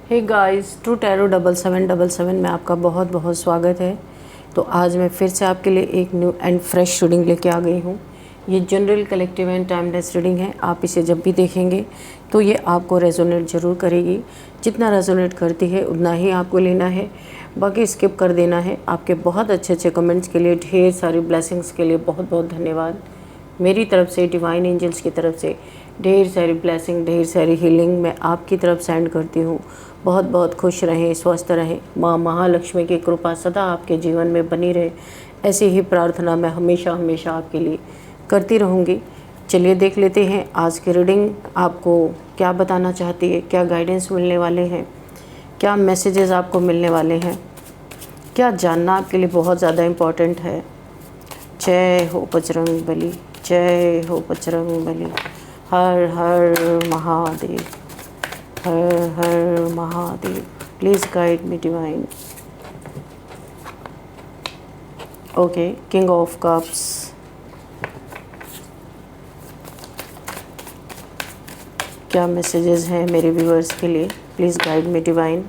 Hey guys, true tarot 7777 में आपका बहुत बहुत स्वागत है। तो आज मैं फिर से आपके लिए एक न्यू एंड फ्रेश रीडिंग लेके आ गई हूँ। ये general collective and timeless reading है। आप इसे जब भी देखेंगे तो ये आपको रेजोनेट ज़रूर करेगी। जितना रेजोनेट करती है उतना ही आपको लेना है, बाकी स्किप कर देना है। आपके बहुत अच्छे अच्छे कमेंट्स के लिए, ढेर सारी ब्लेसिंग्स के लिए बहुत बहुत धन्यवाद। मेरी तरफ से, डिवाइन एंजल्स की तरफ से ढेर सारी ब्लेसिंग, ढेर सारी हीलिंग मैं आपकी तरफ सेंड करती हूँ। बहुत बहुत खुश रहें, स्वस्थ रहें। माँ महालक्ष्मी की कृपा सदा आपके जीवन में बनी रहे, ऐसी ही प्रार्थना मैं हमेशा हमेशा आपके लिए करती रहूँगी। चलिए देख लेते हैं आज की रीडिंग आपको क्या बताना चाहती है, क्या गाइडेंस मिलने वाले हैं, क्या मैसेजेस आपको मिलने वाले हैं, क्या जानना आपके लिए बहुत ज़्यादा इम्पॉर्टेंट है। जय हो बजरंग बली, जय हो बजरंग बली। हर हर महादेव, हर हर Mahadev. Please guide me divine. Okay, king of cups, क्या मैसेजेस हैं मेरे व्यूअर्स के लिए? Please guide me divine.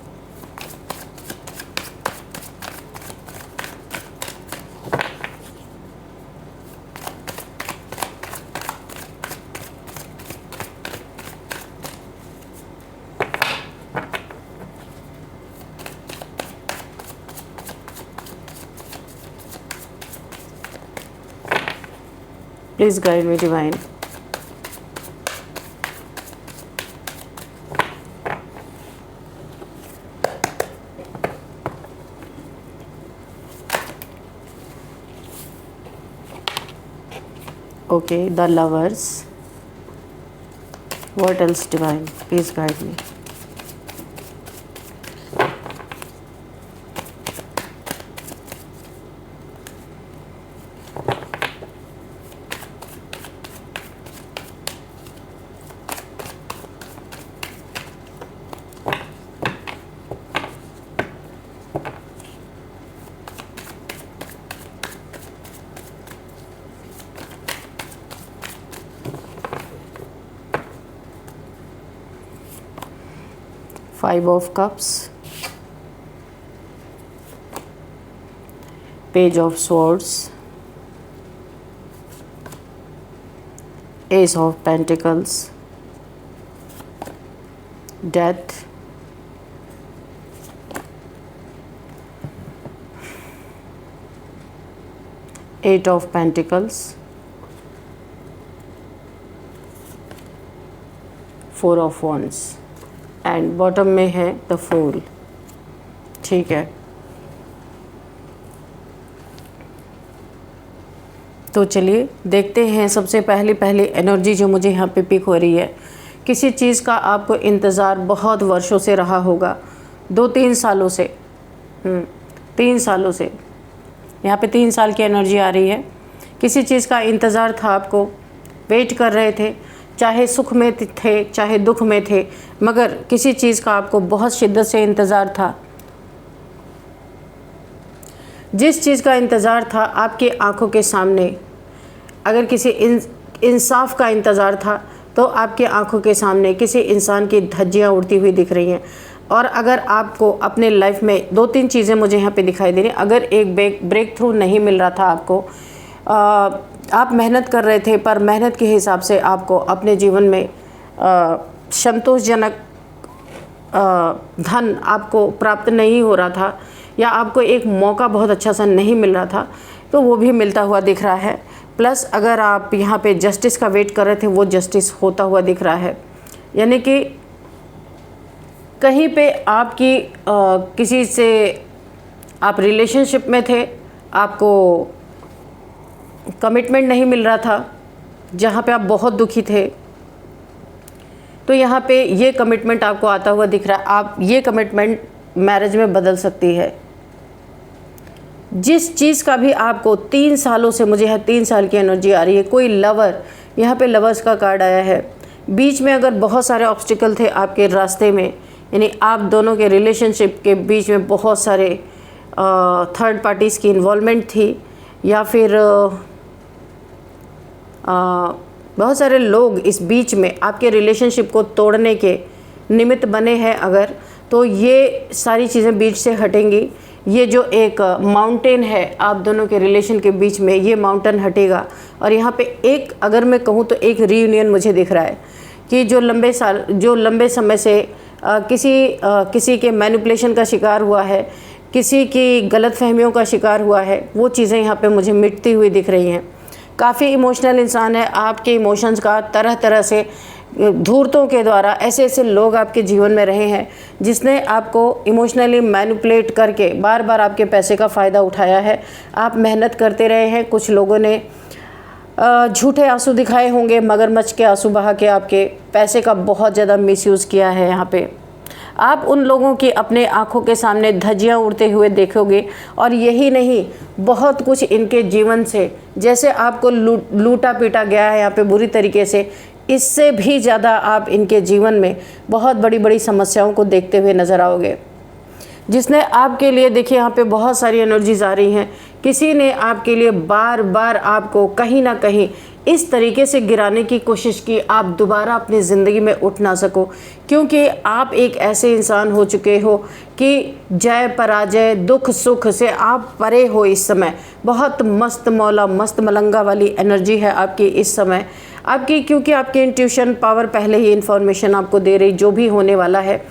Please guide me divine. Okay, the lovers. What else divine? Please guide me. Five of Cups, Page of Swords, Ace of Pentacles, Death, Eight of Pentacles, Four of Wands and bottom में है the fool. ठीक है, तो चलिए देखते हैं। सबसे पहली एनर्जी जो मुझे यहाँ पे पिक हो रही है, किसी चीज़ का आपको इंतज़ार बहुत वर्षों से रहा होगा, 2-3 सालों से। 3 सालों से, यहाँ पे 3 साल की एनर्जी आ रही है। किसी चीज़ का इंतज़ार था, आपको वेट कर रहे थे, चाहे सुख में थे चाहे दुख में थे, मगर किसी चीज़ का आपको बहुत शिद्दत से इंतज़ार था। जिस चीज़ का इंतज़ार था आपकी आंखों के सामने, अगर किसी इंसाफ का इंतज़ार था तो आपकी आंखों के सामने किसी इंसान की धज्जियाँ उड़ती हुई दिख रही हैं। और अगर आपको अपने लाइफ में 2-3 चीज़ें मुझे यहाँ पे दिखाई दे रही हैं। अगर एक ब्रेक थ्रू नहीं मिल रहा था आपको, आप मेहनत कर रहे थे पर मेहनत के हिसाब से आपको अपने जीवन में संतोषजनक धन आपको प्राप्त नहीं हो रहा था, या आपको एक मौका बहुत अच्छा सा नहीं मिल रहा था, तो वो भी मिलता हुआ दिख रहा है। प्लस अगर आप यहाँ पे जस्टिस का वेट कर रहे थे, वो जस्टिस होता हुआ दिख रहा है। यानी कि कहीं पे आपकी किसी से आप रिलेशनशिप में थे, आपको कमिटमेंट नहीं मिल रहा था, जहाँ पे आप बहुत दुखी थे, तो यहाँ पे ये कमिटमेंट आपको आता हुआ दिख रहा है। आप ये कमिटमेंट मैरिज में बदल सकती है। जिस चीज़ का भी आपको 3 सालों से, मुझे यहाँ 3 साल की एनर्जी आ रही है। कोई लवर, यहाँ पे लवर्स का कार्ड आया है। बीच में अगर बहुत सारे ऑब्स्टिकल थे आपके रास्ते में, यानी आप दोनों के रिलेशनशिप के बीच में बहुत सारे थर्ड पार्टीज़ की इन्वॉल्वमेंट थी, या फिर बहुत सारे लोग इस बीच में आपके रिलेशनशिप को तोड़ने के निमित्त बने हैं अगर, तो ये सारी चीज़ें बीच से हटेंगी। ये जो एक माउंटेन है आप दोनों के रिलेशन के बीच में, ये माउंटेन हटेगा। और यहाँ पे एक, अगर मैं कहूँ तो एक रीयूनियन मुझे दिख रहा है कि जो लंबे समय से किसी के मैनिपुलेशन का शिकार हुआ है, किसी की गलतफहमियों का शिकार हुआ है, वो चीज़ें यहाँ पे मुझे मिटती हुई दिख रही हैं। काफ़ी इमोशनल इंसान है, आपके इमोशंस का तरह तरह से धूर्तों के द्वारा ऐसे ऐसे लोग आपके जीवन में रहे हैं जिसने आपको इमोशनली मैनिपुलेट करके बार बार आपके पैसे का फ़ायदा उठाया है। आप मेहनत करते रहे हैं, कुछ लोगों ने झूठे आंसू दिखाए होंगे, मगरमच्छ के आंसू बहा के आपके पैसे का बहुत ज़्यादा मिसयूज़ किया है। यहाँ पे आप उन लोगों की अपने आँखों के सामने धज्जियाँ उड़ते हुए देखोगे। और यही नहीं, बहुत कुछ इनके जीवन से, जैसे आपको लूटा पीटा गया है यहाँ पे बुरी तरीके से, इससे भी ज़्यादा आप इनके जीवन में बहुत बड़ी बड़ी समस्याओं को देखते हुए नज़र आओगे। जिसने आपके लिए, देखिए यहाँ पे बहुत सारी एनर्जीज आ रही हैं। किसी ने आपके लिए बार बार आपको कहीं ना कहीं इस तरीके से गिराने की कोशिश की, आप दोबारा अपनी ज़िंदगी में उठ ना सको, क्योंकि आप एक ऐसे इंसान हो चुके हो कि जय पराजय दुख सुख से आप परे हो। इस समय बहुत मस्त मौला मस्त मलंगा वाली एनर्जी है आपकी इस समय आपकी, क्योंकि आपकी इंट्यूशन पावर पहले ही इन्फॉर्मेशन आपको दे रही जो भी होने वाला है,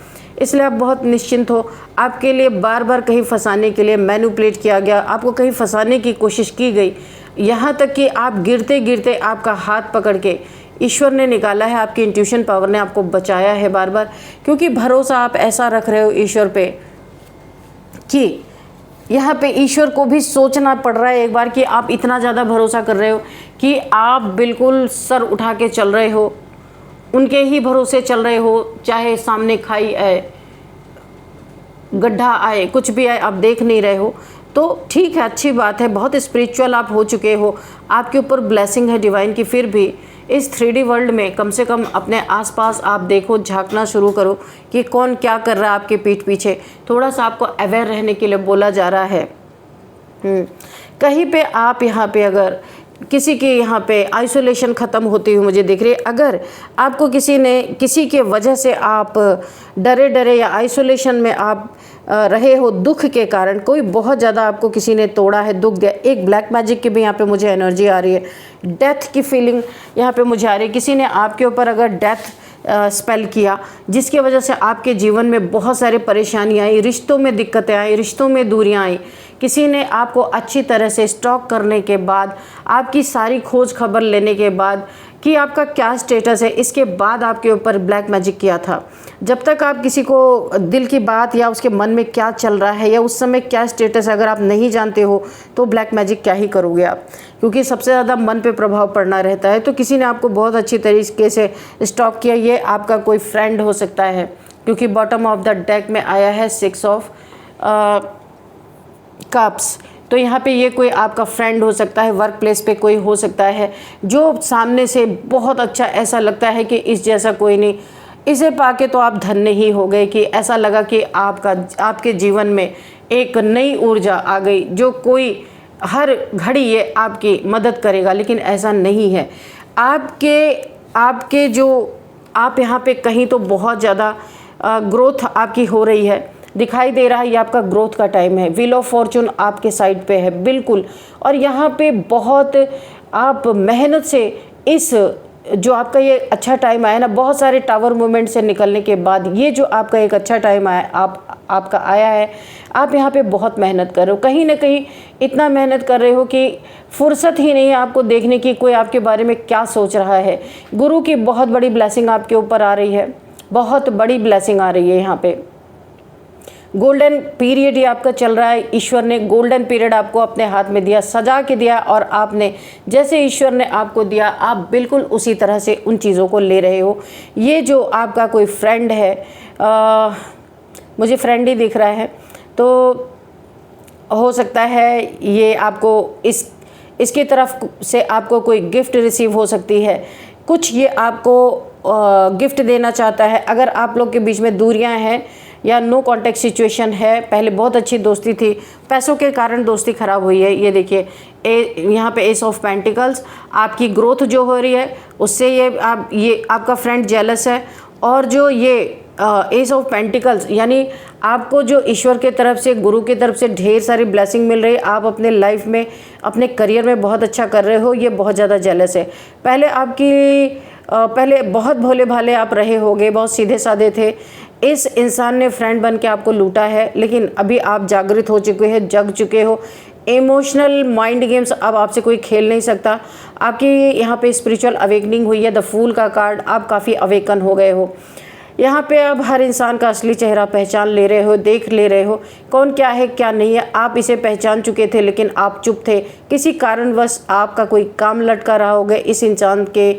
इसलिए आप बहुत निश्चिंत हो। आपके लिए बार बार कहीं फंसाने के लिए मैनिपुलेट किया गया, आपको कहीं फंसाने की कोशिश की गई, यहाँ तक कि आप गिरते गिरते आपका हाथ पकड़ के ईश्वर ने निकाला है, आपकी इंट्यूशन पावर ने आपको बचाया है बार बार, क्योंकि भरोसा आप ऐसा रख रहे हो ईश्वर पे कि यहाँ पे ईश्वर को भी सोचना पड़ रहा है एक बार कि आप इतना ज़्यादा भरोसा कर रहे हो कि आप बिल्कुल सर उठा के चल रहे हो, उनके ही भरोसे चल रहे हो, चाहे सामने खाई आए, गड्ढा आए, कुछ भी आए, आप देख नहीं रहे हो। तो ठीक है, अच्छी बात है, बहुत स्पिरिचुअल आप हो चुके हो, आपके ऊपर ब्लेसिंग है डिवाइन की। फिर भी इस 3D वर्ल्ड में कम से कम अपने आसपास आप देखो, झांकना शुरू करो कि कौन क्या कर रहा है आपके पीठ पीछे। थोड़ा सा आपको अवेयर रहने के लिए बोला जा रहा है। कहीं पे आप यहाँ पे अगर किसी के यहाँ पे आइसोलेशन ख़त्म होती हुई मुझे दिख रही है, अगर आपको किसी के वजह से आप डरे या आइसोलेशन में आप रहे हो दुख के कारण, कोई बहुत ज़्यादा आपको किसी ने तोड़ा है, दुख दिया। एक ब्लैक मैजिक की भी यहाँ पे मुझे एनर्जी आ रही है, डेथ की फीलिंग यहाँ पे मुझे आ रही है। किसी ने आपके ऊपर अगर डेथ स्पेल किया, जिसकी वजह से आपके जीवन में बहुत सारी परेशानियाँ आई, रिश्तों में दिक्कतें आई, रिश्तों में दूरियाँ आई। किसी ने आपको अच्छी तरह से स्टॉक करने के बाद, आपकी सारी खोज खबर लेने के बाद कि आपका क्या स्टेटस है, इसके बाद आपके ऊपर ब्लैक मैजिक किया था। जब तक आप किसी को दिल की बात या उसके मन में क्या चल रहा है या उस समय क्या स्टेटस है अगर आप नहीं जानते हो, तो ब्लैक मैजिक क्या ही करोगे आप, क्योंकि सबसे ज़्यादा मन पे प्रभाव पड़ना रहता है। तो किसी ने आपको बहुत अच्छी तरीके से स्टॉक किया, ये आपका कोई फ्रेंड हो सकता है, क्योंकि बॉटम ऑफ द डेक में आया है 6 ऑफ कप्स। तो यहाँ पे ये कोई आपका फ्रेंड हो सकता है, वर्क प्लेस पे कोई हो सकता है जो सामने से बहुत अच्छा ऐसा लगता है कि इस जैसा कोई नहीं, इसे पाके तो आप धन्य ही हो गए, कि ऐसा लगा कि आपके जीवन में एक नई ऊर्जा आ गई, जो कोई हर घड़ी ये आपकी मदद करेगा। लेकिन ऐसा नहीं है। आपके जो आप यहाँ पे कहीं तो बहुत ज़्यादा ग्रोथ आपकी हो रही है, दिखाई दे रहा है, ये आपका ग्रोथ का टाइम है। व्हील ऑफ फॉर्चून आपके साइड पे है बिल्कुल। और यहाँ पे बहुत आप मेहनत से इस जो आपका ये अच्छा टाइम आया ना, बहुत सारे टावर मूवमेंट से निकलने के बाद ये जो आपका एक अच्छा टाइम आया आपका आया है, आप यहाँ पे बहुत मेहनत कर रहे हो, कहीं ना कहीं इतना मेहनत कर रहे हो कि फुर्सत ही नहीं है आपको देखने की कोई आपके बारे में क्या सोच रहा है। गुरु की बहुत बड़ी ब्लेसिंग आपके ऊपर आ रही है, बहुत बड़ी ब्लेसिंग आ रही है। यहाँ पे गोल्डन पीरियड ही आपका चल रहा है। ईश्वर ने गोल्डन पीरियड आपको अपने हाथ में दिया, सजा के दिया, और आपने जैसे ईश्वर ने आपको दिया आप बिल्कुल उसी तरह से उन चीज़ों को ले रहे हो। ये जो आपका कोई फ्रेंड है, मुझे फ्रेंड ही दिख रहा है, तो हो सकता है ये आपको इसकी तरफ से आपको कोई गिफ्ट रिसीव हो सकती है, कुछ ये आपको गिफ्ट देना चाहता है। अगर आप लोग के बीच में दूरियां हैं या नो कांटेक्ट सिचुएशन है, पहले बहुत अच्छी दोस्ती थी, पैसों के कारण दोस्ती ख़राब हुई है। ये देखिए यहाँ पे एस ऑफ पेंटिकल्स, आपकी ग्रोथ जो हो रही है उससे ये आपका फ्रेंड जेलस है। और जो ये एस ऑफ पेंटिकल्स, यानी आपको जो ईश्वर के तरफ से, गुरु की तरफ से ढेर सारी ब्लेसिंग मिल रही है। आप अपने लाइफ में, अपने करियर में बहुत अच्छा कर रहे हो, ये बहुत ज़्यादा जेलस है। पहले बहुत भोले भाले आप रहे होगे, बहुत सीधे साधे थे। इस इंसान ने फ्रेंड बन के आपको लूटा है, लेकिन अभी आप जागृत हो चुके हैं, जग चुके हो। इमोशनल माइंड गेम्स अब आपसे कोई खेल नहीं सकता। आपकी यहाँ पे स्पिरिचुअल अवेकनिंग हुई है। द फूल का कार्ड, आप काफ़ी अवेकन हो गए हो। यहाँ पे अब हर इंसान का असली चेहरा पहचान ले रहे हो, देख ले रहे हो, कौन क्या है क्या नहीं है। आप इसे पहचान चुके थे, लेकिन आप चुप थे। किसी कारणवश आपका कोई काम लटका रहा होगा इस इंसान के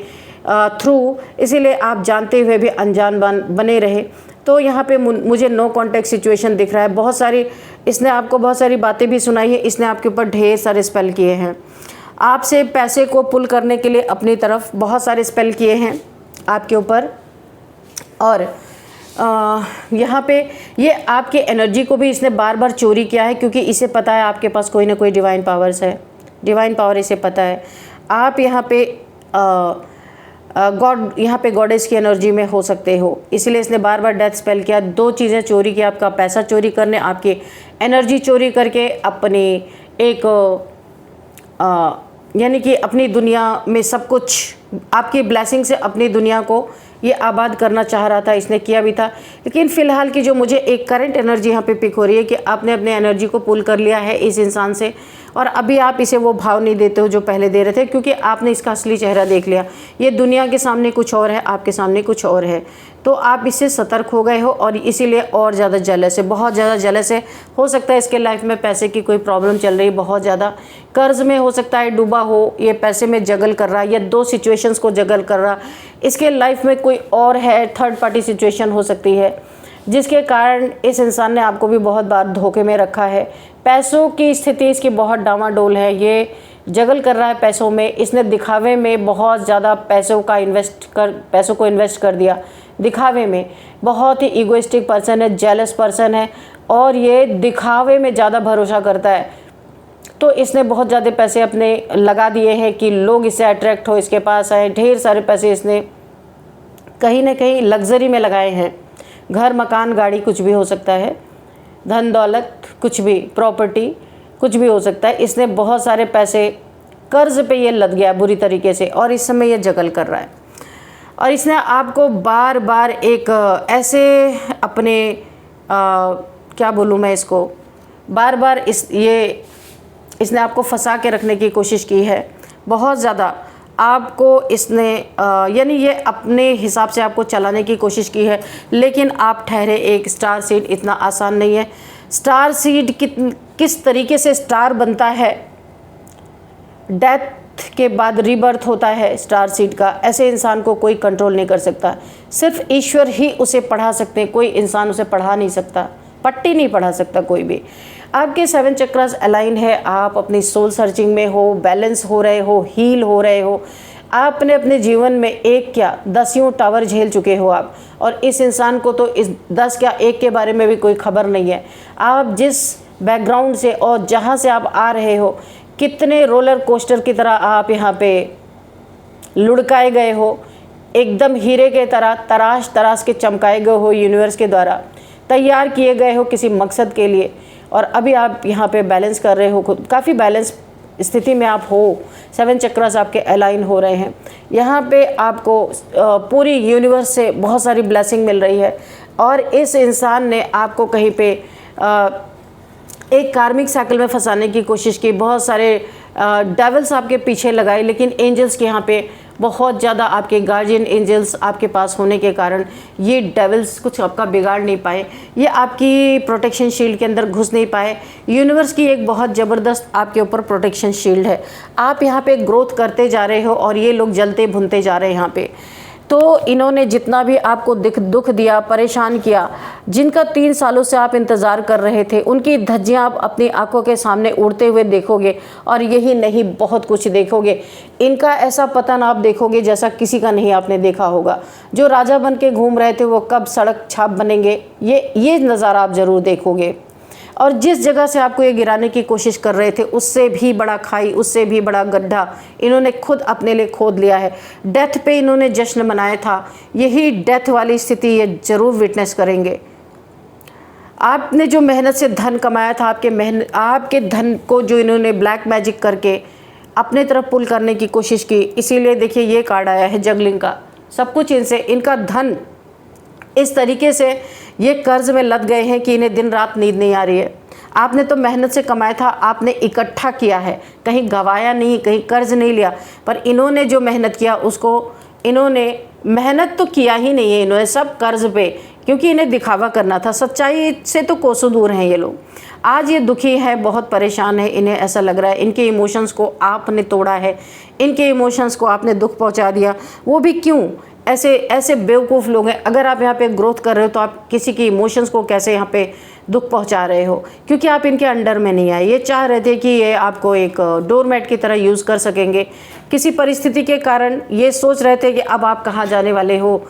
थ्रू, इसीलिए आप जानते हुए भी अनजान बने रहे। तो यहाँ पे मुझे नो कॉन्टेक्ट सिचुएशन दिख रहा है। बहुत सारी, इसने आपको बहुत सारी बातें भी सुनाई है। इसने आपके ऊपर ढेर सारे स्पेल किए हैं। आपसे पैसे को पुल करने के लिए अपनी तरफ बहुत सारे स्पेल किए हैं आपके ऊपर। और यहाँ पे ये आपके एनर्जी को भी इसने बार बार चोरी किया है, क्योंकि इसे पता है आपके पास कोई ना कोई डिवाइन पावर्स है। डिवाइन पावर इसे पता है। आप यहाँ पे यहाँ पे गॉडेस की एनर्जी में हो सकते हो, इसलिए इसने बार बार डेथ स्पेल किया। 2 चीज़ें चोरी की, आपका पैसा चोरी करने, आपकी एनर्जी चोरी करके अपनी एक यानी कि अपनी दुनिया में सब कुछ आपकी ब्लेसिंग से अपनी दुनिया को ये आबाद करना चाह रहा था। इसने किया भी था। लेकिन फ़िलहाल की जो मुझे एक करंट एनर्जी यहाँ पे पिक हो रही है कि आपने अपने एनर्जी को पुल कर लिया है इस इंसान से, और अभी आप इसे वो भाव नहीं देते हो जो पहले दे रहे थे, क्योंकि आपने इसका असली चेहरा देख लिया। ये दुनिया के सामने कुछ और है, आपके सामने कुछ और है। तो आप इससे सतर्क हो गए हो और इसीलिए और ज़्यादा जेलस है, बहुत ज़्यादा जेलस है। हो सकता है इसके लाइफ में पैसे की कोई प्रॉब्लम चल रही, बहुत ज़्यादा कर्ज में हो सकता है डूबा हो, ये पैसे में जगल कर रहा है या 2 सिचुएशंस को जगल कर रहा। इसके लाइफ में कोई और है, थर्ड पार्टी सिचुएशन हो सकती है, जिसके कारण इस इंसान ने आपको भी बहुत बार धोखे में रखा है। पैसों की स्थिति इसकी बहुत डामाडोल है, ये जगल कर रहा है पैसों में। इसने दिखावे में बहुत ज़्यादा पैसों को इन्वेस्ट कर दिया दिखावे में। बहुत ही इगोइस्टिक पर्सन है, जेलस पर्सन है, और ये दिखावे में ज़्यादा भरोसा करता है। तो इसने बहुत ज़्यादा पैसे अपने लगा दिए हैं कि लोग इससे अट्रैक्ट हो, इसके पास आए। ढेर सारे पैसे इसने कहीं ना कहीं लग्जरी में लगाए हैं। घर, मकान, गाड़ी, कुछ भी हो सकता है, धन दौलत, कुछ भी, प्रॉपर्टी, कुछ भी हो सकता है। इसने बहुत सारे पैसे कर्ज पे ये लद गया बुरी तरीके से, और इस समय ये जगल कर रहा है। और इसने आपको बार बार एक ऐसे अपने क्या बोलूँ मैं इसको, बार बार इसने आपको फंसा के रखने की कोशिश की है बहुत ज़्यादा। आपको इसने यानी ये अपने हिसाब से आपको चलाने की कोशिश की है, लेकिन आप ठहरे। एक स्टार सीड इतना आसान नहीं है। स्टार सीड किस तरीके से स्टार बनता है, डेथ के बाद रीबर्थ होता है स्टार सीड का, ऐसे इंसान को कोई कंट्रोल नहीं कर सकता। सिर्फ ईश्वर ही उसे पढ़ा सकते हैं, कोई इंसान उसे पढ़ा नहीं सकता, पट्टी नहीं पढ़ा सकता कोई भी। आपके 7 चक्रास अलाइन है, आप अपनी सोल सर्चिंग में हो, बैलेंस हो रहे हो, हील हो रहे हो। आपने अपने जीवन में 1 क्या 10 टावर झेल चुके हो आप, और इस इंसान को तो इस 10 क्या 1 के बारे में भी कोई खबर नहीं है। आप जिस बैकग्राउंड से और जहाँ से आप आ रहे हो, कितने रोलर कोस्टर की तरह आप यहाँ पे लुढ़काए गए हो, एकदम हीरे के तरह तराश के चमकाए गए हो, यूनिवर्स के द्वारा तैयार किए गए हो किसी मकसद के लिए। और अभी आप यहाँ पे बैलेंस कर रहे हो खुद, काफ़ी बैलेंस स्थिति में आप हो। 7 चक्रास आपके अलाइन हो रहे हैं। यहाँ पे आपको पूरी यूनिवर्स से बहुत सारी ब्लेसिंग मिल रही है, और इस इंसान ने आपको कहीं पे एक कार्मिक साइकिल में फंसाने की कोशिश की। बहुत सारे डेविल्स आपके पीछे लगाए, लेकिन एंजल्स के यहाँ पे बहुत ज़्यादा आपके गार्जियन एंजल्स आपके पास होने के कारण ये डेविल्स कुछ आपका बिगाड़ नहीं पाए, ये आपकी प्रोटेक्शन शील्ड के अंदर घुस नहीं पाए। यूनिवर्स की एक बहुत ज़बरदस्त आपके ऊपर प्रोटेक्शन शील्ड है। आप यहाँ पे ग्रोथ करते जा रहे हो, और ये लोग जलते भुनते जा रहे हैं यहाँ पे। तो इन्होंने जितना भी आपको दुख दिया, परेशान किया, जिनका 3 सालों से आप इंतज़ार कर रहे थे, उनकी धज्जियाँ आप अपनी आंखों के सामने उड़ते हुए देखोगे। और यही नहीं, बहुत कुछ देखोगे। इनका ऐसा पतन आप देखोगे जैसा किसी का नहीं आपने देखा होगा। जो राजा बन के घूम रहे थे वो कब सड़क छाप बनेंगे, ये नज़ारा आप ज़रूर देखोगे। और जिस जगह से आपको ये गिराने की कोशिश कर रहे थे उससे भी बड़ा खाई, उससे भी बड़ा गड्ढा इन्होंने खुद अपने लिए खोद लिया है। डेथ पे इन्होंने जश्न मनाया था, यही डेथ वाली स्थिति ये ज़रूर विटनेस करेंगे। आपने जो मेहनत से धन कमाया था, आपके धन को जो इन्होंने ब्लैक मैजिक करके अपने तरफ पुल करने की कोशिश की, इसीलिए देखिए ये कार्ड आया है जगलिंग का। सब कुछ इनका धन इस तरीके से ये कर्ज में लद गए हैं कि इन्हें दिन रात नींद नहीं आ रही है। आपने तो मेहनत से कमाया था, आपने इकट्ठा किया है, कहीं गवाया नहीं, कहीं कर्ज नहीं लिया। पर इन्होंने जो मेहनत किया उसको इन्होंने मेहनत तो किया ही नहीं है, इन्होंने सब कर्ज पे, क्योंकि इन्हें दिखावा करना था। सच्चाई से तो कोसों दूर हैं ये लोग। आज ये दुखी है, बहुत परेशान है, इन्हें ऐसा लग रहा है इनके इमोशंस को आपने तोड़ा है, इनके इमोशंस को आपने दुख पहुंचा दिया। वो भी क्यों? ऐसे बेवकूफ़ लोग हैं। अगर आप यहाँ पे ग्रोथ कर रहे हो तो आप किसी की इमोशंस को कैसे यहाँ पे दुख पहुँचा रहे हो? क्योंकि आप इनके अंडर में नहीं आए। ये चाह रहे थे कि ये आपको एक डोरमैट की तरह यूज़ कर सकेंगे। किसी परिस्थिति के कारण ये सोच रहे थे कि अब आप कहाँ जाने वाले हो।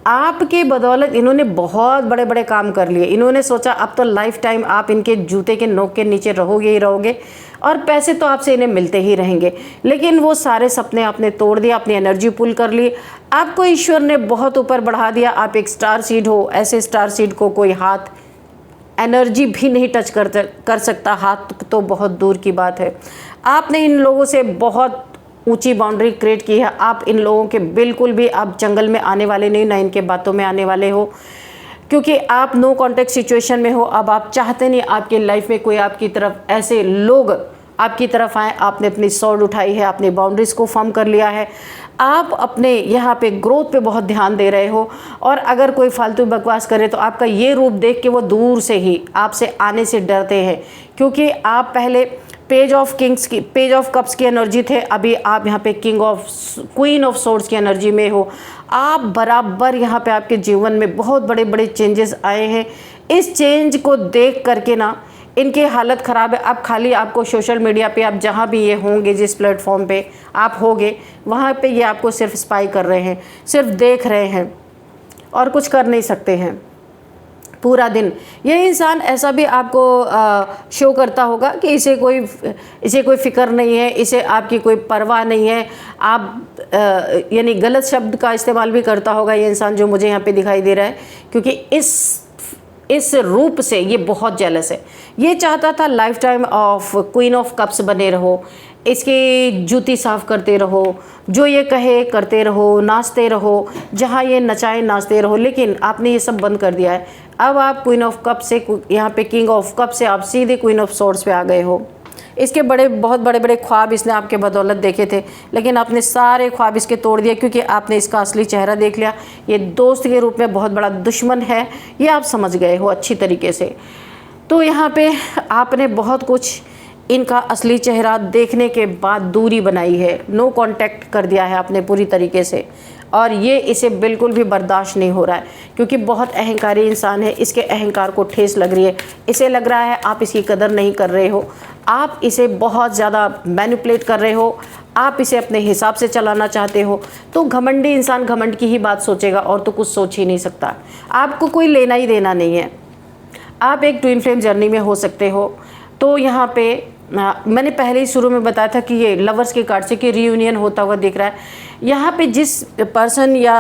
आपके बदौलत इन्होंने बहुत बड़े बड़े काम कर लिए। इन्होंने सोचा अब तो लाइफ टाइम आप इनके जूते के नोक के नीचे रहोगे ही रहोगे और पैसे तो आपसे इन्हें मिलते ही रहेंगे। लेकिन वो सारे सपने आपने तोड़ दिया, अपनी एनर्जी पुल कर ली, आपको ईश्वर ने बहुत ऊपर बढ़ा दिया। आप एक स्टार सीड हो, ऐसे स्टार सीड को कोई हाथ एनर्जी भी नहीं टच कर सकता, हाथ तो बहुत दूर की बात है। आपने इन लोगों से बहुत ऊंची बाउंड्री क्रिएट की है। आप इन लोगों के बिल्कुल भी आप जंगल में आने वाले नहीं, ना इनके बातों में आने वाले हो, क्योंकि आप नो कॉन्टेक्ट सिचुएशन में हो। अब आप चाहते नहीं आपकी लाइफ में कोई आपकी तरफ ऐसे लोग आपकी तरफ आए। आपने अपनी सॉर्ड उठाई है, आपने बाउंड्रीज को फॉर्म कर लिया है। आप अपने यहाँ पे ग्रोथ पे बहुत ध्यान दे रहे हो और अगर कोई फालतू बकवास करे तो आपका ये रूप देख के वो दूर से ही आपसे आने से डरते हैं, क्योंकि आप पहले पेज ऑफ कप्स की एनर्जी थे, अभी आप यहाँ पे क्वीन ऑफ सोर्ड्स की एनर्जी में हो। आप बराबर यहाँ पे आपके जीवन में बहुत बड़े बड़े चेंजेस आए हैं। इस चेंज को देख करके ना इनकी हालत ख़राब है। अब खाली आपको सोशल मीडिया पे आप जहाँ भी ये होंगे, जिस प्लेटफॉर्म पे आप होंगे, वहाँ पे ये आपको सिर्फ स्पाई कर रहे हैं, सिर्फ देख रहे हैं और कुछ कर नहीं सकते हैं पूरा दिन। ये इंसान ऐसा भी आपको शो करता होगा कि इसे कोई फ़िक्र नहीं है, इसे आपकी कोई परवाह नहीं है। आप यानी गलत शब्द का इस्तेमाल भी करता होगा ये इंसान, जो मुझे यहाँ पे दिखाई दे रहा है, क्योंकि इस रूप से ये बहुत जेलस है। ये चाहता था life time of queen of cups बने रहो, इसकी जूती साफ़ करते रहो, जो ये कहे करते रहो, नाचते रहो, जहाँ ये नचाए नाचते रहो। लेकिन आपने ये सब बंद कर दिया है। अब आप क्वीन ऑफ कप से यहाँ पे किंग ऑफ कप से आप सीधे क्वीन ऑफ सोर्ड्स पे आ गए हो। इसके बहुत बड़े बड़े ख्वाब इसने आपके बदौलत देखे थे, लेकिन आपने सारे ख्वाब इसके तोड़ दिए, क्योंकि आपने इसका असली चेहरा देख लिया। ये दोस्त के रूप में बहुत बड़ा दुश्मन है, ये आप समझ गए हो अच्छी तरीके से। तो यहाँ पे आपने बहुत कुछ इनका असली चेहरा देखने के बाद दूरी बनाई है, नो कांटेक्ट कर दिया है आपने पूरी तरीके से, और ये इसे बिल्कुल भी बर्दाश्त नहीं हो रहा है, क्योंकि बहुत अहंकारी इंसान है। इसके अहंकार को ठेस लग रही है, इसे लग रहा है आप इसकी कदर नहीं कर रहे हो, आप इसे बहुत ज़्यादा मैनिपुलेट कर रहे हो, आप इसे अपने हिसाब से चलाना चाहते हो। तो घमंडी इंसान घमंड की ही बात सोचेगा और तो कुछ सोच ही नहीं सकता। आपको कोई लेना ही देना नहीं है। आप एक ट्विन फ्लेम जर्नी में हो सकते हो। तो यहाँ पे मैंने पहले ही शुरू में बताया था कि ये लवर्स के कार्ड से कि रियूनियन होता हुआ दिख रहा है। यहाँ पे जिस पर्सन या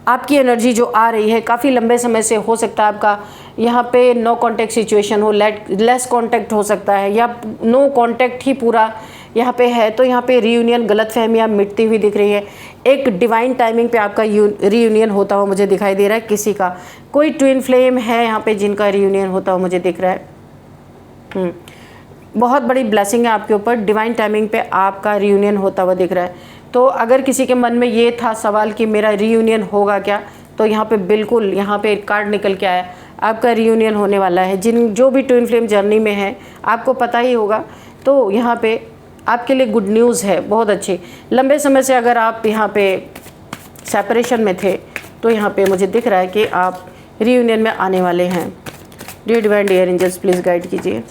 आपकी एनर्जी जो आ रही है, काफ़ी लंबे समय से हो सकता है आपका यहाँ पे नो कांटेक्ट सिचुएशन हो, लेस कांटेक्ट हो सकता है, या नो कांटेक्ट ही पूरा यहाँ पे है। तो यहाँ पे रियूनियन, गलतफहमियाँ मिटती हुई दिख रही है। एक डिवाइन टाइमिंग पे आपका रियूनियन होता हुआ मुझे दिखाई दे रहा है। किसी का कोई ट्विन फ्लेम है यहाँ पे जिनका रियूनियन होता हुआ मुझे दिख रहा है। बहुत बड़ी ब्लेसिंग है आपके ऊपर, डिवाइन टाइमिंग पे आपका रियूनियन होता हुआ दिख रहा है। तो अगर किसी के मन में ये था सवाल कि मेरा रियूनियन होगा क्या, तो यहाँ पे बिल्कुल यहाँ पे एक कार्ड निकल के आया, आपका रियूनियन होने वाला है। जो भी ट्विन फ्लेम जर्नी में है आपको पता ही होगा। तो यहाँ पे आपके लिए गुड न्यूज़ है, बहुत अच्छी। लंबे समय से अगर आप यहाँ पे सेपरेशन में थे तो यहाँ पे मुझे दिख रहा है कि आप रियूनियन में आने वाले हैं। Dear divine dear angels, please guide कीजिए।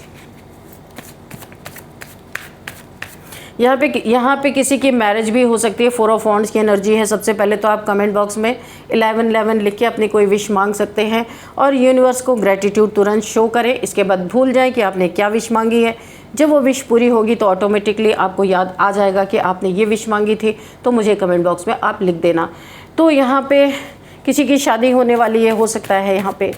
यहाँ पे किसी की मैरिज भी हो सकती है। 4 ऑफ वॉन्ड्स की एनर्जी है। सबसे पहले तो आप कमेंट बॉक्स में 1111 लिख के अपनी कोई विश मांग सकते हैं और यूनिवर्स को ग्रेटिट्यूड तुरंत शो करें। इसके बाद भूल जाएं कि आपने क्या विश मांगी है। जब वो विश पूरी होगी तो ऑटोमेटिकली आपको याद आ जाएगा कि आपने ये विश मांगी थी, तो मुझे कमेंट बॉक्स में आप लिख देना। तो यहाँ पे किसी की शादी होने वाली है, हो सकता है यहाँ पे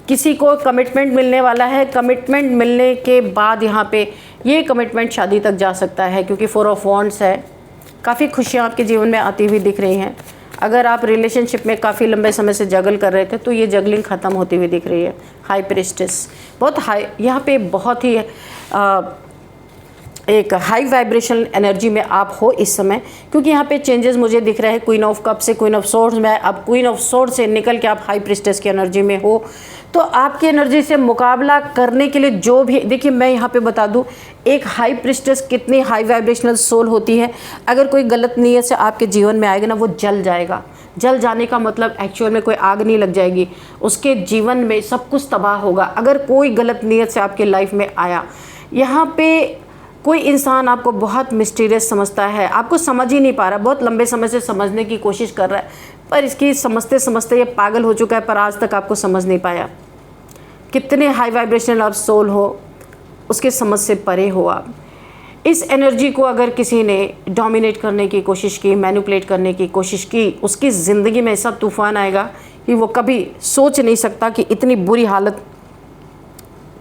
किसी को कमिटमेंट मिलने वाला है। कमिटमेंट मिलने के बाद यहाँ पे ये कमिटमेंट शादी तक जा सकता है, क्योंकि 4 ऑफ वॉन्ड्स है। काफ़ी खुशियाँ आपके जीवन में आती हुई दिख रही हैं। अगर आप रिलेशनशिप में काफ़ी लंबे समय से जगल कर रहे थे तो ये जगलिंग ख़त्म होती हुई दिख रही है। हाई प्रीस्टेस बहुत हाई, यहाँ पे बहुत ही एक हाई वाइब्रेशन एनर्जी में आप हो इस समय, क्योंकि यहाँ पे चेंजेस मुझे दिख रहे हैं। क्वीन ऑफ कप से क्वीन ऑफ सोर्ड्स में, अब क्वीन ऑफ सोर्ड्स से निकल के आप हाई प्रीस्टेस की एनर्जी में हो। तो आपकी एनर्जी से मुकाबला करने के लिए जो भी, देखिए मैं यहाँ पे बता दूँ, एक हाई प्रीस्टेस कितनी हाई वाइब्रेशनल सोल होती है। अगर कोई गलत नीयत से आपके जीवन में आएगा ना, वो जल जाएगा। जल जाने का मतलब एक्चुअल में कोई आग नहीं लग जाएगी, उसके जीवन में सब कुछ तबाह होगा। अगर कोई गलत नीयत से आपके लाइफ में आया, यहाँ पे कोई इंसान आपको बहुत मिस्टीरियस समझता है, आपको समझ ही नहीं पा रहा, बहुत लंबे समय से समझने की कोशिश कर रहा है, पर इसकी समझते समझते ये पागल हो चुका है, पर आज तक आपको समझ नहीं पाया। कितने हाई वाइब्रेशनल आप सोल हो, उसके समझ से परे हो आप। इस एनर्जी को अगर किसी ने डोमिनेट करने की कोशिश की, मैनिपुलेट करने की कोशिश की, उसकी ज़िंदगी में ऐसा तूफान आएगा कि वो कभी सोच नहीं सकता कि इतनी बुरी हालत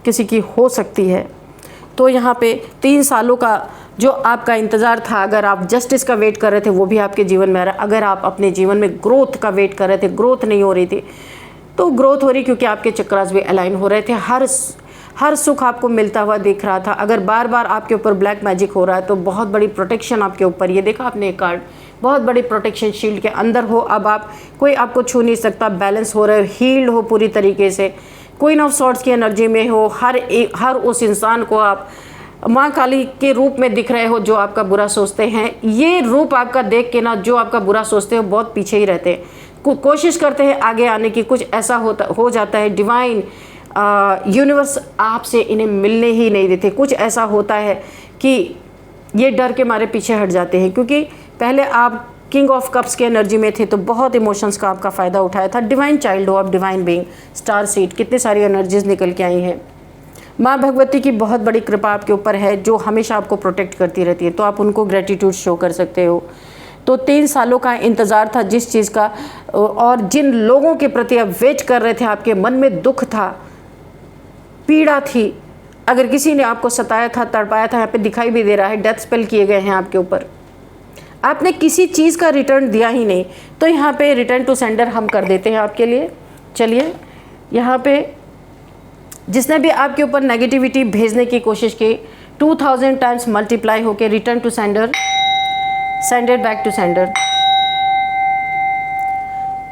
किसी की हो सकती है। तो यहाँ पे 3 सालों का जो आपका इंतज़ार था, अगर आप जस्टिस का वेट कर रहे थे, वो भी आपके जीवन में आ रहा है। अगर आप अपने जीवन में ग्रोथ का वेट कर रहे थे, ग्रोथ नहीं हो रही थी, तो ग्रोथ हो रही, क्योंकि आपके चक्रास भी अलाइन हो रहे थे। हर सुख आपको मिलता हुआ दिख रहा था। अगर बार बार आपके ऊपर ब्लैक मैजिक हो रहा है तो बहुत बड़ी प्रोटेक्शन आपके ऊपर, ये देखा आपने एक कार्ड, बहुत बड़ी प्रोटेक्शन शील्ड के अंदर हो। अब आप, कोई आपको छू नहीं सकता, बैलेंस हो रहे हो, हील्ड हो पूरी तरीके से, क्वीन ऑफ सॉर्ड्स की एनर्जी में हो। हर उस इंसान को आप माँ काली के रूप में दिख रहे हो जो आपका बुरा सोचते हैं। ये रूप आपका देख के ना, जो आपका बुरा सोचते हो बहुत पीछे ही रहते हैं, कोशिश करते हैं आगे आने की। कुछ ऐसा हो जाता है, डिवाइन यूनिवर्स आपसे इन्हें मिलने ही नहीं देते। कुछ ऐसा होता है कि ये डर के मारे पीछे हट जाते हैं, क्योंकि पहले आप किंग ऑफ कप्स के एनर्जी में थे तो बहुत इमोशंस का आपका फ़ायदा उठाया था। डिवाइन चाइल्ड हो आप, डिवाइन बीइंग, स्टार सीड, कितनी सारी एनर्जीज निकल के आई हैं। माँ भगवती की बहुत बड़ी कृपा आपके ऊपर है, जो हमेशा आपको प्रोटेक्ट करती रहती है, तो आप उनको ग्रेटिट्यूड शो कर सकते हो। तो 3 सालों का इंतज़ार था जिस चीज़ का, और जिन लोगों के प्रति आप वेट कर रहे थे, आपके मन में दुख था, पीड़ा थी, अगर किसी ने आपको सताया था, तड़पाया था, यहाँ पे दिखाई भी दे रहा है डेथ स्पेल किए गए हैं आपके ऊपर, आपने किसी चीज़ का रिटर्न दिया ही नहीं, तो यहाँ पे रिटर्न टू सेंडर हम कर देते हैं आपके लिए। चलिए, यहाँ पे जिसने भी आपके ऊपर नेगेटिविटी भेजने की कोशिश की, 2000 टाइम्स मल्टीप्लाई होके return to sender, send it back to sender.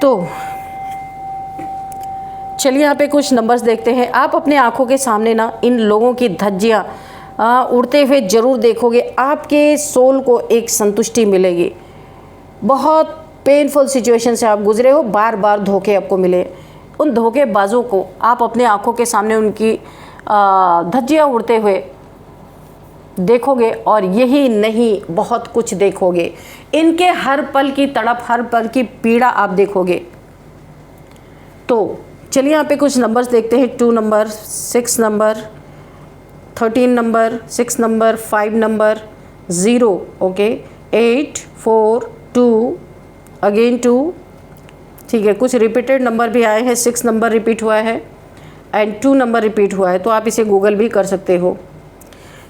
तो चलिए यहाँ पे कुछ नंबर्स देखते हैं। आप अपने आंखों के सामने ना इन लोगों की धज्जियाँ उड़ते हुए ज़रूर देखोगे। आपके सोल को एक संतुष्टि मिलेगी। बहुत पेनफुल सिचुएशन से आप गुजरे हो, बार बार धोखे आपको मिले, उन धोखेबाजों को आप अपने आंखों के सामने उनकी धज्जियाँ उड़ते हुए देखोगे, और यही नहीं बहुत कुछ देखोगे। इनके हर पल की तड़प, हर पल की पीड़ा आप देखोगे। तो चलिए यहाँ पे कुछ नंबर्स देखते हैं। 2 number, 6 number, 13 number, 6 number, 5 number, 0, okay, 8, 4, 2, again 2, ठीक है। कुछ रिपीटेड नंबर भी आए हैं, 6 नंबर रिपीट हुआ है एंड 2 नंबर रिपीट हुआ है, तो आप इसे गूगल भी कर सकते हो।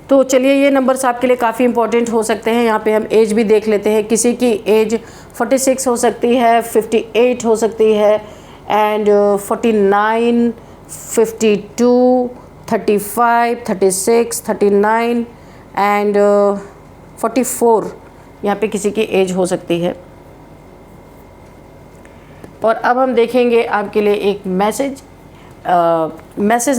तो चलिए, ये नंबर्स आपके लिए काफ़ी इंपॉर्टेंट हो सकते हैं। यहाँ पे हम एज भी देख लेते हैं। किसी की एज 46 हो सकती है, 58 हो सकती है, एंड 49, 52, 35, 36, 39 एंड 44 यहाँ पे किसी की एज हो सकती है। और अब हम देखेंगे आपके लिए एक मैसेज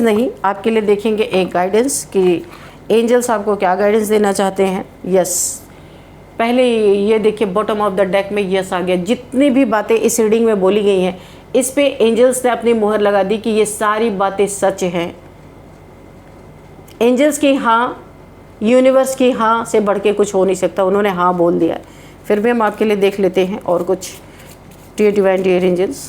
नहीं, आपके लिए देखेंगे एक गाइडेंस कि एंजल्स आपको क्या गाइडेंस देना चाहते हैं। यस, पहले ये देखिए बॉटम ऑफ द डेक में यस आ गया। जितनी भी बातें इस रीडिंग में बोली गई हैं, इस पे एंजल्स ने अपनी मुहर लगा दी कि ये सारी बातें सच हैं। एंजल्स की हाँ यूनिवर्स की हाँ से बढ़ के कुछ हो नहीं सकता, उन्होंने हाँ बोल दिया है। फिर भी हम आपके लिए देख लेते हैं और कुछ। Dear divine dear angels,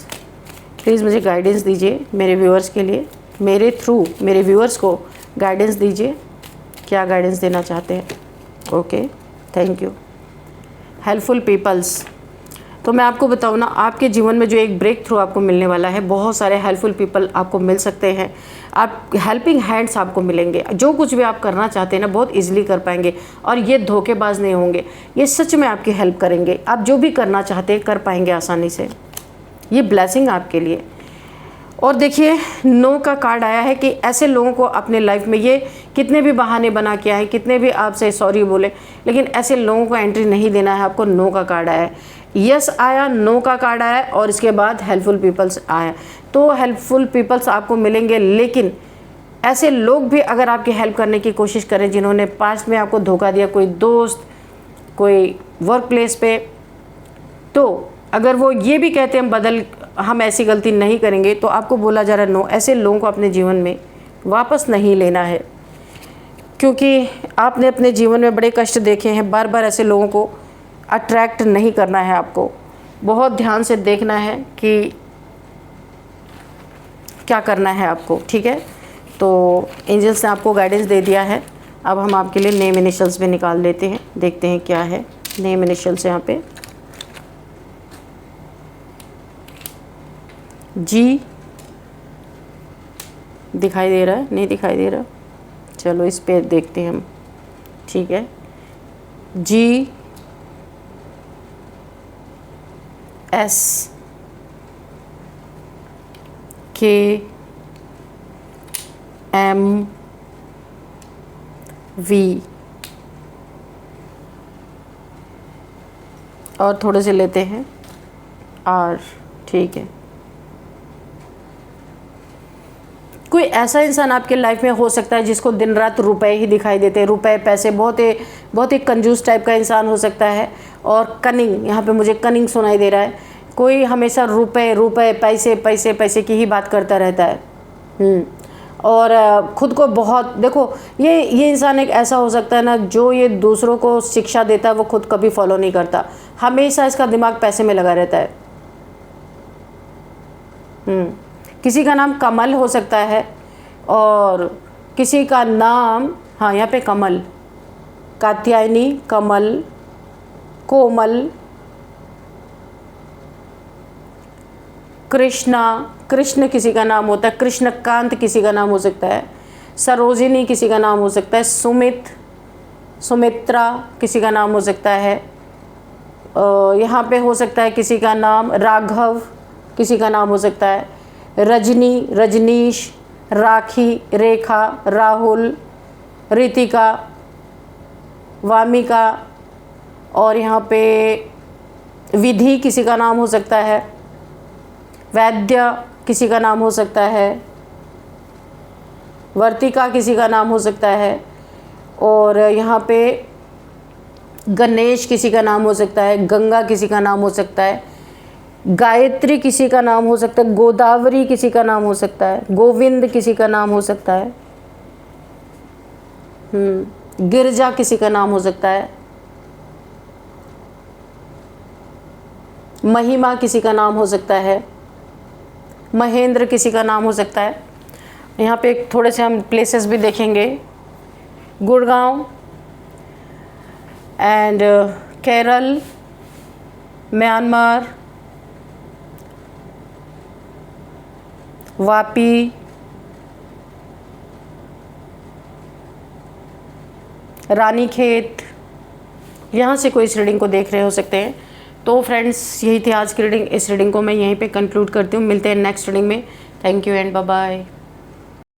please मुझे गाइडेंस दीजिए मेरे व्यूअर्स के लिए, मेरे थ्रू मेरे व्यूअर्स को गाइडेंस दीजिए, क्या गाइडेंस देना चाहते हैं। Okay, thank you. Helpful peoples, तो मैं आपको बताऊँ ना, आपके जीवन में जो एक ब्रेक थ्रू आपको मिलने वाला है, बहुत सारे हेल्पफुल पीपल आपको मिल सकते हैं, आप हेल्पिंग हैंड्स आपको मिलेंगे, जो कुछ भी आप करना चाहते हैं ना बहुत इजीली कर पाएंगे, और ये धोखेबाज नहीं होंगे, ये सच में आपकी हेल्प करेंगे, आप जो भी करना चाहते हैं कर पाएंगे आसानी से, ये ब्लेसिंग आपके लिए। और देखिए नो का कार्ड आया है कि ऐसे लोगों को अपने लाइफ में, ये कितने भी बहाने बना के आए, कितने भी आपसे सॉरी बोले, लेकिन ऐसे लोगों को एंट्री नहीं देना है आपको। नो का कार्ड आया है, यस आया, नो का कार्ड आया और इसके बाद हेल्पफुल पीपल्स आया। तो हेल्पफुल पीपल्स आपको मिलेंगे, लेकिन ऐसे लोग भी अगर आपकी हेल्प करने की कोशिश करें जिन्होंने पास्ट में आपको धोखा दिया, कोई दोस्त, कोई वर्क प्लेस पे, तो अगर वो ये भी कहते हैं हम ऐसी गलती नहीं करेंगे, तो आपको बोला जा रहा है नो, ऐसे लोगों को अपने जीवन में वापस नहीं लेना है, क्योंकि आपने अपने जीवन में बड़े कष्ट देखे हैं। बार बार ऐसे लोगों को अट्रैक्ट नहीं करना है, आपको बहुत ध्यान से देखना है कि क्या करना है आपको, ठीक है। तो एंजल्स ने आपको गाइडेंस दे दिया है। अब हम आपके लिए नेम इनिशियल्स भी निकाल लेते हैं, देखते हैं क्या है नेम इनिशियल्स यहाँ पे। जी दिखाई दे रहा है, नहीं दिखाई दे रहा, चलो इस पे देखते हैं हम, ठीक है। जी एस के एम वी, और थोड़े से लेते हैं आर, ठीक है। कोई ऐसा इंसान आपके लाइफ में हो सकता है जिसको दिन रात रुपए ही दिखाई देते हैं, रुपए पैसे, बहुत ही कंजूस टाइप का इंसान हो सकता है। और कनिंग, यहाँ पे मुझे कनिंग सुनाई दे रहा है, कोई हमेशा रुपए रुपए पैसे पैसे पैसे की ही बात करता रहता है। और खुद को बहुत, देखो ये इंसान एक ऐसा हो सकता है ना, जो ये दूसरों को शिक्षा देता है वो खुद कभी फॉलो नहीं करता, हमेशा इसका दिमाग पैसे में लगा रहता है। किसी का नाम कमल हो सकता है, और किसी का नाम, हाँ यहाँ पे कमल, कात्यायनी, कमल, कोमल, कृष्णा, कृष्ण किसी का नाम होता है, कृष्णकांत किसी का नाम हो सकता है, सरोजिनी किसी का नाम हो सकता है, सुमित, सुमित्रा किसी का नाम हो सकता है, यहाँ पे हो सकता है किसी का नाम राघव किसी का नाम हो सकता है, रजनी, रजनीश, राखी, रेखा, राहुल, रितिका, वामिका, और यहाँ पे विधि किसी का नाम हो सकता है, वैद्य किसी का नाम हो सकता है, वर्तिका किसी का नाम हो सकता है, और यहाँ पे गणेश किसी का नाम हो सकता है, गंगा किसी का नाम हो सकता है, गायत्री किसी का नाम हो सकता है, गोदावरी किसी का नाम हो सकता है, गोविंद किसी का नाम हो सकता है, गिरजा किसी का नाम हो सकता है, महिमा किसी का नाम हो सकता है, महेंद्र किसी का नाम हो सकता है। यहाँ पे थोड़े से हम प्लेसेस भी देखेंगे, गुड़गांव एंड केरल, म्यांमार, वापी, रानीखेत, यहाँ से कोई इस रीडिंग को देख रहे हो सकते हैं। तो फ्रेंड्स यही थी आज की रीडिंग, इस रीडिंग को मैं यहीं पे कंक्लूड करती हूँ, मिलते हैं नेक्स्ट रीडिंग में। Thank you and bye bye.